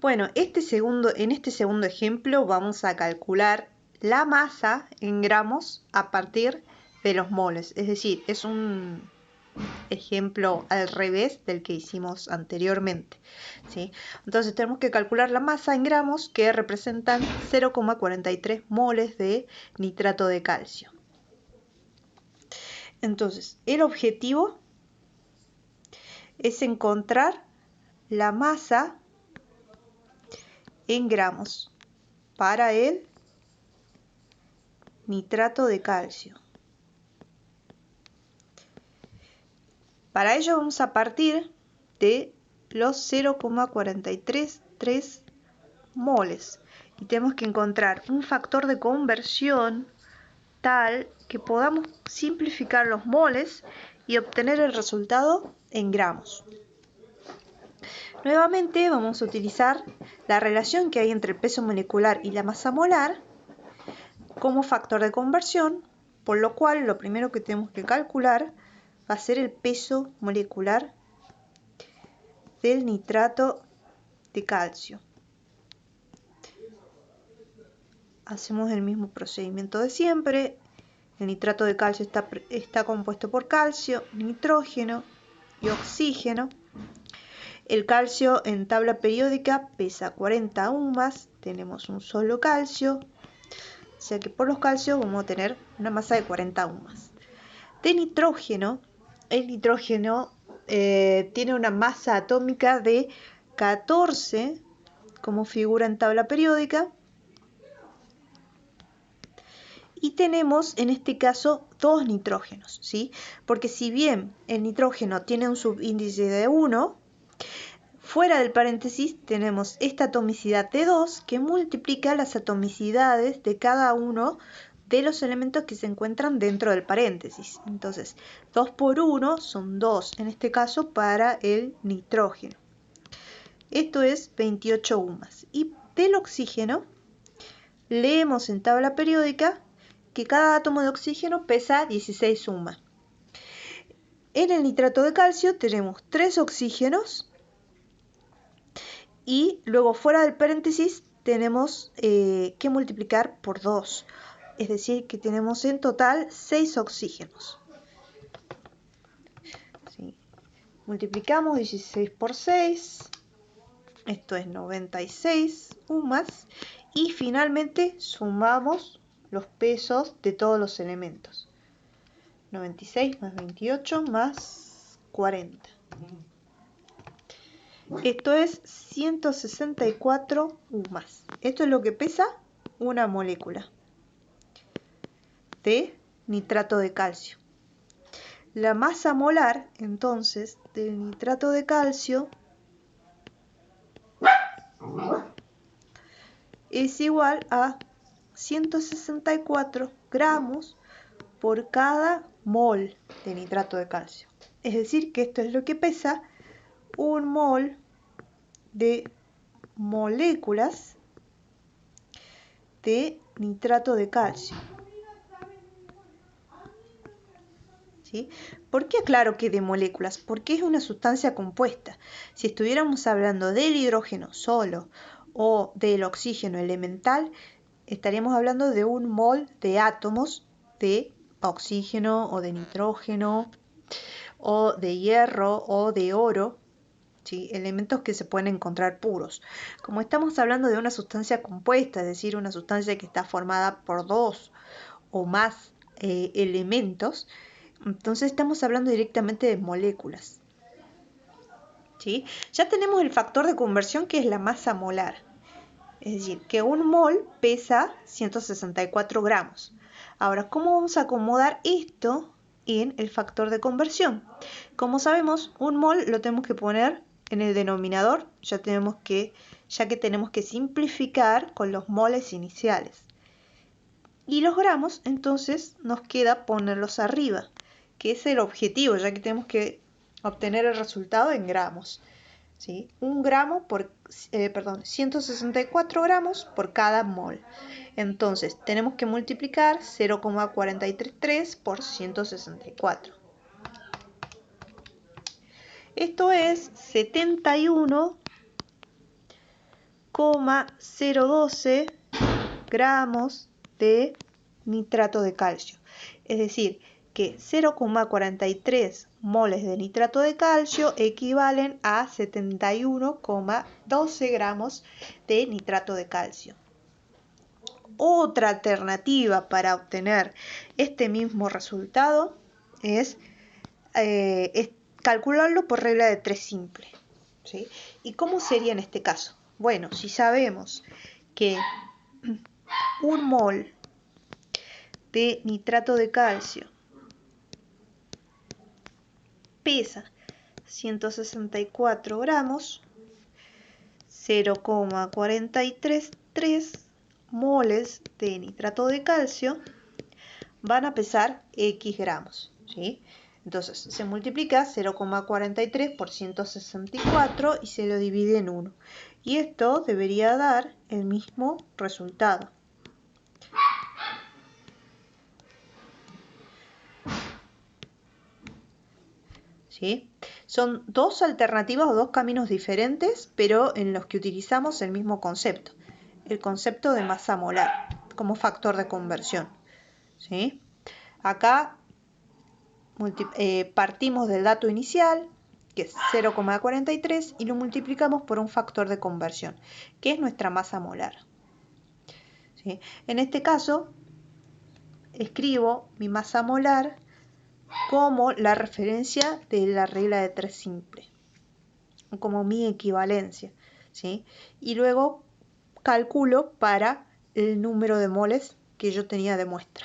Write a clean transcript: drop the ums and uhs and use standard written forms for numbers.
Bueno, en este segundo ejemplo vamos a calcular la masa en gramos a partir de los moles. Es decir, es un ejemplo al revés del que hicimos anteriormente, ¿sí? Entonces tenemos que calcular la masa en gramos, que representan 0,43 moles de nitrato de calcio. Entonces, el objetivo es encontrar la masa en gramos para el nitrato de calcio. Para ello vamos a partir de los 0,433 moles y tenemos que encontrar un factor de conversión tal que podamos simplificar los moles y obtener el resultado en gramos. Nuevamente vamos a utilizar la relación que hay entre el peso molecular y la masa molar como factor de conversión, por lo cual lo primero que tenemos que calcular va a ser el peso molecular del nitrato de calcio. Hacemos el mismo procedimiento de siempre. El nitrato de calcio está compuesto por calcio, nitrógeno y oxígeno. El calcio en tabla periódica pesa 40 UMAS, tenemos un solo calcio, o sea que por los calcios vamos a tener una masa de 40 UMAS. De nitrógeno, el nitrógeno tiene una masa atómica de 14, como figura en tabla periódica, y tenemos en este caso dos nitrógenos, ¿sí? Porque si bien el nitrógeno tiene un subíndice de 1, fuera del paréntesis tenemos esta atomicidad de 2 que multiplica las atomicidades de cada uno de los elementos que se encuentran dentro del paréntesis. Entonces, 2 por 1 son 2, en este caso para el nitrógeno. Esto es 28 UMAS. Y del oxígeno, leemos en tabla periódica que cada átomo de oxígeno pesa 16 UMAS. En el nitrato de calcio tenemos 3 oxígenos y luego fuera del paréntesis tenemos que multiplicar por 2, es decir que tenemos en total 6 oxígenos. ¿Sí? Multiplicamos 16 por 6, esto es 96 UMAS, y finalmente sumamos los pesos de todos los elementos. 96 más 28 más 40. Esto es 164 UMAS. Esto es lo que pesa una molécula de nitrato de calcio. La masa molar, entonces, del nitrato de calcio es igual a 164 gramos por cada mol de nitrato de calcio. Es decir, que esto es lo que pesa un mol de moléculas de nitrato de calcio. ¿Sí? ¿Por qué aclaro que de moléculas? Porque es una sustancia compuesta. Si estuviéramos hablando del hidrógeno solo o del oxígeno elemental, estaríamos hablando de un mol de átomos de oxígeno o de nitrógeno o de hierro o de oro, ¿sí? Elementos que se pueden encontrar puros. Como estamos hablando de una sustancia compuesta, es decir, una sustancia que está formada por dos o más elementos, entonces estamos hablando directamente de moléculas. ¿Sí? Ya tenemos el factor de conversión, que es la masa molar. Es decir, que un mol pesa 164 gramos. Ahora, ¿cómo vamos a acomodar esto en el factor de conversión? Como sabemos, un mol lo tenemos que poner en el denominador, ya que tenemos que simplificar con los moles iniciales. Y los gramos, entonces, nos queda ponerlos arriba, que es el objetivo, ya que tenemos que obtener el resultado en gramos. ¿Sí? 164 gramos por cada mol. Entonces, tenemos que multiplicar 0,433 por 164. Esto es 71 0,012 gramos de nitrato de calcio. Es decir, que 0,43 moles de nitrato de calcio equivalen a 71,12 gramos de nitrato de calcio. Otra alternativa para obtener este mismo resultado es calcularlo por regla de 3 simple. ¿Sí? ¿Y cómo sería en este caso? Bueno, si sabemos que un mol de nitrato de calcio pesa 164 gramos, 0,433 moles de nitrato de calcio van a pesar X gramos, ¿sí? Entonces se multiplica 0,43 por 164 y se lo divide en 1. Y esto debería dar el mismo resultado. ¿Sí? Son dos alternativas o dos caminos diferentes, pero en los que utilizamos el mismo concepto. El concepto de masa molar como factor de conversión. ¿Sí? Acá partimos del dato inicial, que es 0,43, y lo multiplicamos por un factor de conversión, que es nuestra masa molar. ¿Sí? En este caso, escribo mi masa molar como la referencia de la regla de 3 simple, como mi equivalencia, ¿sí? Y luego calculo para el número de moles que yo tenía de muestra.